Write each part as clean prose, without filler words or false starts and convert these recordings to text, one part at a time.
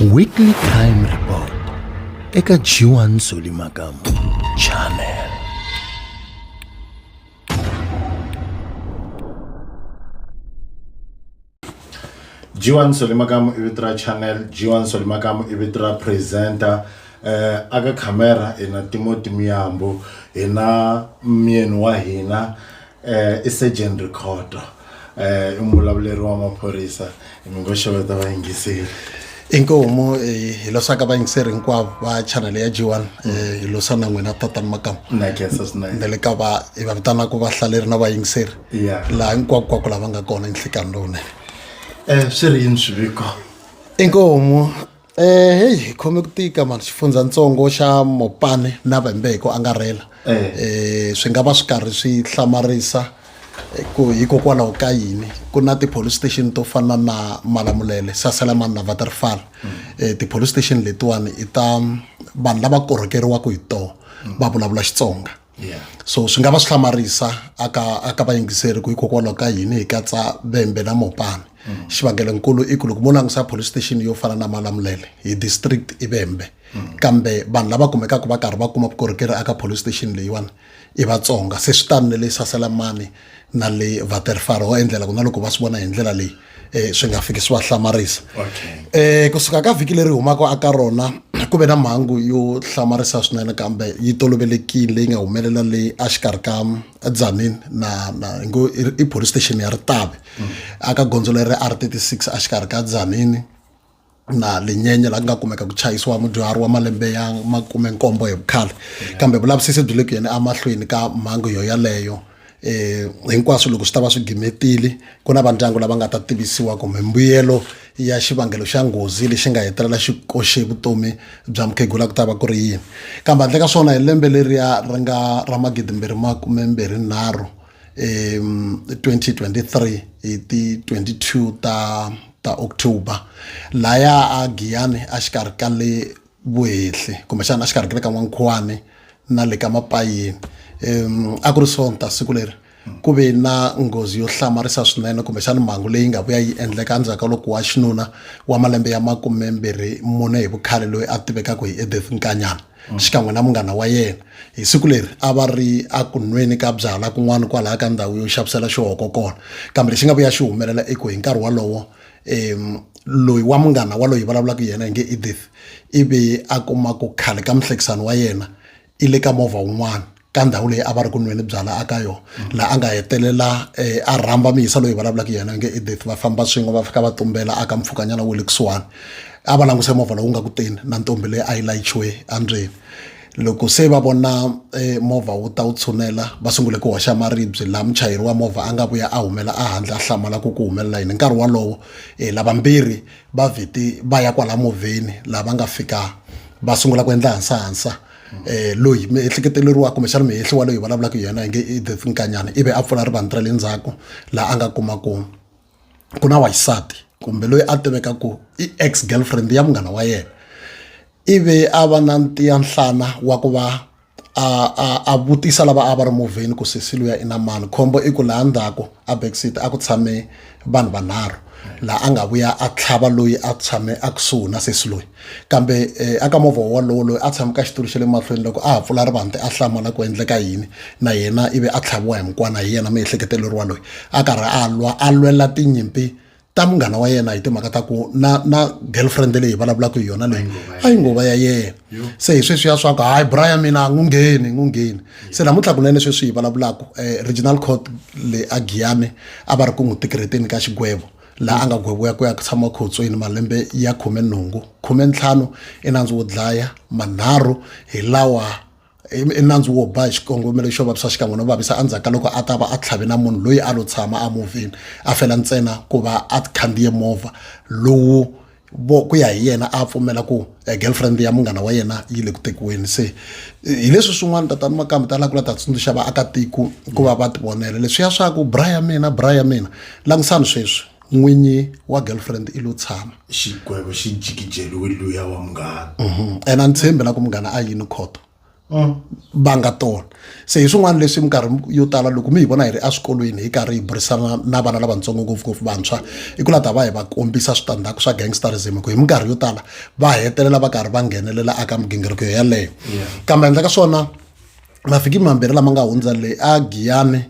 Weekly Crime Report eka G1 Solimakamu Channel. G1 Solimakamu Ibitra Channel, G1 Solimakamu Ibitra Presenter. Aga camera ina Timothy Miyambo ina mienu wa hina Sergeant Recorder umulavuleri wa maphorisa imingoshaveta va yingiseri inkomo hilosaka va yingiseri hinkwavo va channel ya G1 hilosana n'wina tatani Makamu na khensa swinene ndele ka va va vitanaka vahlaleri na vayingiseri laha hinkwako lava nga kona enhlikani lowunene swi ri yini swiviko inkomo hey khome ku tika mani xifundzatsongo xa Mopane na Vembeko angarhela swi nga va swi karhi swi hlamarisa ku hikokwalaho ka yini ku na ti-police station to fana na Malamulele, Saselamani na Waterval. Ti-police station letiwani i ta vanhu lava korhokeriwaka hi toho va vulavula Xitsonga. So swi nga va swi hlamarisa aka vayingiseri ku hikokwalaho ka yini hi katsa Vembe na Mopane. Xivangelonkulu i ku loko mo langutisa police station yo fana na Malamulele hi district i Vembe, kambe vanhu lava kumekaka va karhi va kuma vukorhokeri aka police station leyiwani i Vatsonga. Se swi tani le Saselamani na le Waterval ho endlela ku na loko va swi vona hi ndlela leyi swi nga fiki swi va hlamarisa. Kusuka ka vhiki leri humaka aka rona ku ve na mhangu yo hlamarisa swinene kambe yi tolovelekile leyi nga humelela leyi a xikarhi ka Tzaneen na i police station ya Ritavi aka gondzo leri R36 a xikarhi ka Tzaneen na Linyenye la nga kumeka ku chayisiwa mudyuhari wa malembe ya 70 hi vukhale. Kambe vulavisisi byi le ku yeni amahlweni ka mhangu yo yaleyo hinkwaswo loko swi ta va swi gimetile ku na vandyangu lava nga ta tivisiwa kumbe mbuyelo ya xivangelo xa nghozi lexi nga hetelela xi koxe vutomi bya mukhegula ku ta va ku ri yini. Kambe handle ka swona hi lembe leriya ri nga ra 2023 2023 hi ti 22 ta October laya a Giyani a xikarhi ka le Vuhehli kumbexana a xikarhi ka le ka N'wankhuwani na le ka Mapayeni a ku ri Sonta siku leri ku ve na nghozi yo hlamarisa swinene kumbexana mhangu leyi nga vuya yi endleka endzhaku loko wa xinuna wa malembe ya 24 hi vukhale loyi a tivekaka hi Edith Nkanyana xikan'we na munghana wa yena. Hi siku leri a va ri a ku nweni ka byala kun'wana kwalaha ka ndhawu yo xavisela xihoko kona, kambe lexi nga vuya xi humelela i ku hi nkarhi walowo loyi wa munghana wa loyi vulavulaka yena hi nge Edith ivi a kuma ku khale ka muhlekisani wa yena i le ka movha wun'wana ka ndhawu leyi a va ri ku nweni byala aka yona, laha a nga hetelela a rhamba miyisa loyi vulavulaka yena nge Edith va famba swin'we va fika va tumbela aka mpfhukanyana wa le kusuwani a va languse movha lowu nga ku teni na ntombi leyi a yi layichiwe andzeni. Loko se va vona movha wu ta wu tshunela va sungule ku hoxa maribye laha muchayeri wa movha a nga vuya a humela a handle a hlamala ku humelela yini. Nkarhi walowo lavambirhi va vheti va ya kwala movheni laha va nga fika va sungula ku endla hansahansa loyi miehleketeleriwa kumbexana mihehli wa loyi vulavulaka yena hi nge Edith Nkanyana ivi a pfula rivanti ra le ndzhaku laha a nga kuma ku na waxisati kumbe loyi a tiveka ku i ex girlfriend ya munghana wa yena, ivi a va na ntiya nhlana wa ku va a vutisa lava a va ri movheni ku sesi luya i na mani. Khombo i ku laha ndzhaku a backseat a ku tshame vanhu vanharhu laha a nga vuya a tlhava loyi a tshame a kusuhi na sesi loyi, kambe aka movha wolowo loyi a tshame ka xitulu xa le mahlweni loko a ha pfula rivanti a hlamala ku endleka yini na yena ivi a tlhaviwa hi mukwana hi yena miehleketeleriwa loyi a karhi a lwela tinyimpi ta munghana wa yena hi timhaka ta ku na girlfriend leyi vulavulaka hi yona leyi a yi ngova ya yena. Se hi sweswiya swa ku hayi Brian mina n'wu ngheni se namuntlha kunene sweswi hi vulavulaka regional court le a Giyani a va ri ku n'wi tikireteni ka xigwevo laha a nga gweviwa ku ya ku tshama khotsweni malembe ya 15 i nandzu wo dlaya, manharhu hi lawa i nandzu wo ba hi xikongomelo xo vavisa xikan'we no vavisa endzhaku ka loko a ta va a tlhave na munhu loyi a lo tshama a movheni a fela ntsena ku va a khandziye movha lowu ku ya hi yena a pfumela ku girlfriend ya munghana wa yena yi le ku tekiweni. Se hi leswi swin'wana tatani Makamu ta lava ku la ta tsundzuxa vaakatiko ku va va ti vonela leswiya swa ku Brian mina langisani sweswi n'winyi wa girlfriend i lo tshama xigwevo xi jikijeliwe luya wa munghana ena ni tshembi la ku munghana a yini khoto va nga tona. Se hi swin'wana leswi minkarhi yo tala loko mi hi vona hi ri eswikolweni hi karhi hi burisana na vana lavatsongo ngopfungopfu vantshwa i ku lava hi va kombisa switandzhaku swa gangsterism ku hi minkarhi yo tala va hetelela va karhi va nghenelela aka migingiriko yaleyo. Kambe handle ka swona mavhiki mambirhi lama nga hundza le a Giyani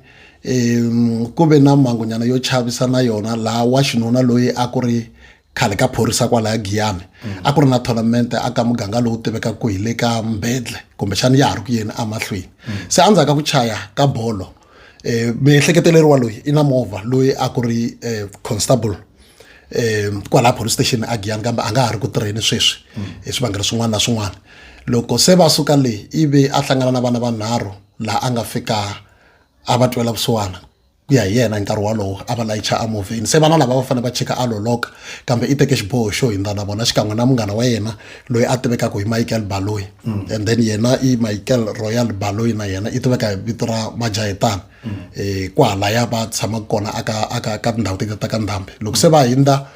ku ve na mhangunyana yo chavisa na yona laha wa xinuna loyi a ku ri khale ka phorisa kwalaya Giyani a ku ri na tournament aka muganga lowu tivekaka ku hi le ka Mbedle kumbexana ya ha ri ku yeni emahlweni. Se endzhaku ka ku chaya ka bolo miehleketeleriwa loyi i na movha loyi a ku ri constable kwalaya police station a Giyani kambe a nga ha ri ku tirheni sweswi hi swivangelo swin'wana na swin'wana. Loko se va suka leyi ivi a hlangana na vana vanharhu laha a nga fika a va twela vusiwana ku ya hi yena hi nkarhi walowo a va layicha amovheni. Se vana lava va fanele va chika a loloka kambe i teke xiboho xo hindza na vona xikan'we na munghana wa yena loyi a tivekaka hi Michael Baloyi and then yena i Michael Royal Baloyi na yena i tiveka hi vito ra Majahitana kwahalaya va tshamaka kona aka tindhawu teti ta ka Ndhambi. Loko se va hindza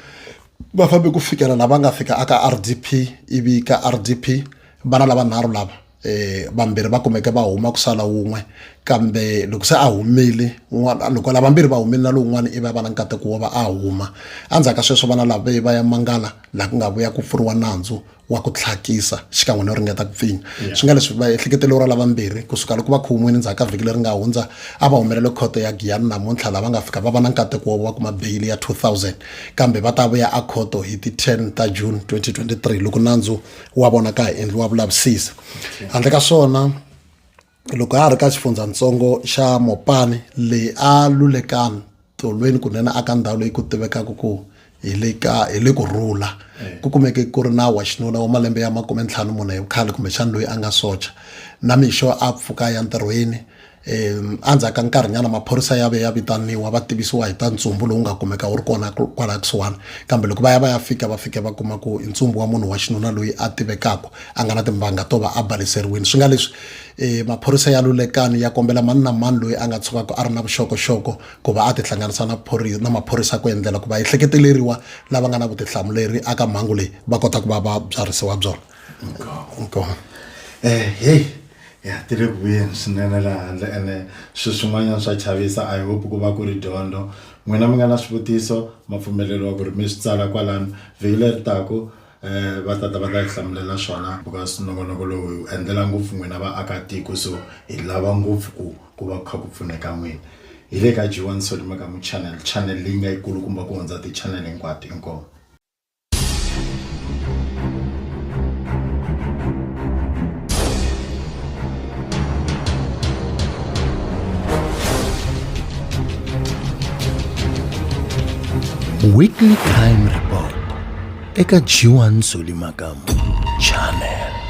va fambe ku fikela lava nga fika aka RDP ivi ka RDP vana lava nharhu lava vambirhi va kumeke va huma ku sala wun'we kambe loko se a humile loko lava vambirhi va humile na lowun'wana i va na nkateko wo va a huma. Endzhaku ka sweswo vana lava va ya mangala laha ku nga vuya ku pfuriwa nandzu wa ku tlhakisa xikan'we no ringeta ku pfinya. Swi nga leswi va ehleketeleriwa ra lava vambirhi kusuka loko va khomiwile ndzhaku ka vhiki leri nga hundza a va humelele khoto ya Giyani namuntlha lava nga fika va va na nkateko wo va kuma beyili ya 2000 kambe va ta vuya a khoto hi ti 10 ta June 2023 loko nandzu wa vona ka ha endliwa vulavisisi. Handle ka swona loko a ri ka xifundzatsongo xa Mopani leyi a lulekani tolweni kunene aka ndhawu leyi ku tivekaka ku hi le ku rhula ku kumeke ku ri na wa xinuna wa malembe ya 50 hi vukhale kumbexana loyi a nga socha na mixo a pfuka ya ntirhweni. Endzhaku ka nkarhinyana maphorisa ya ve ya vitaniwa va tivisiwa hi ta ntsumbu lowu nga kumeka wu ri kona kwalaha kusuhani kambe loko va ya fika va fika va kuma ku i ntsumbu wa munhu wa xinuna loyi a tivekaka a nga na timbanga to va a baliseriwini. Swi nga leswi maphorisa ya lulekani ya kombela mani na mani loyi a nga tshukaka a ri na vuxokoxoko ku va a tihlanganisa na maphorisa ku endlela ku va ehleketeleriwa lava nga na vutihlamuleri aka mhangu leyi va kota ku va va byarisiwa byona. Hey ya tile ku vuyeni swinene laha handle ene swin'wanyana swa chavisa I hope ku va ku ri dyondzo. N'wina mi nga na swivutiso ma pfumeleriwa ku ri mi swi tsala kwalano vhiki leri taka va tata va ta hi hlamulela swona because nongonoko lowu endlela ngopfu n'wina vaakatiko so hi lava ngopfu ku va kha ku pfuneka n'wina. Hi le ka G1 Solimakamu channel leyi nga yikulu kumba ku hundza ti-channel hinkwato inkomo. Weekly Crime Report eka G1 Solimakamu channel.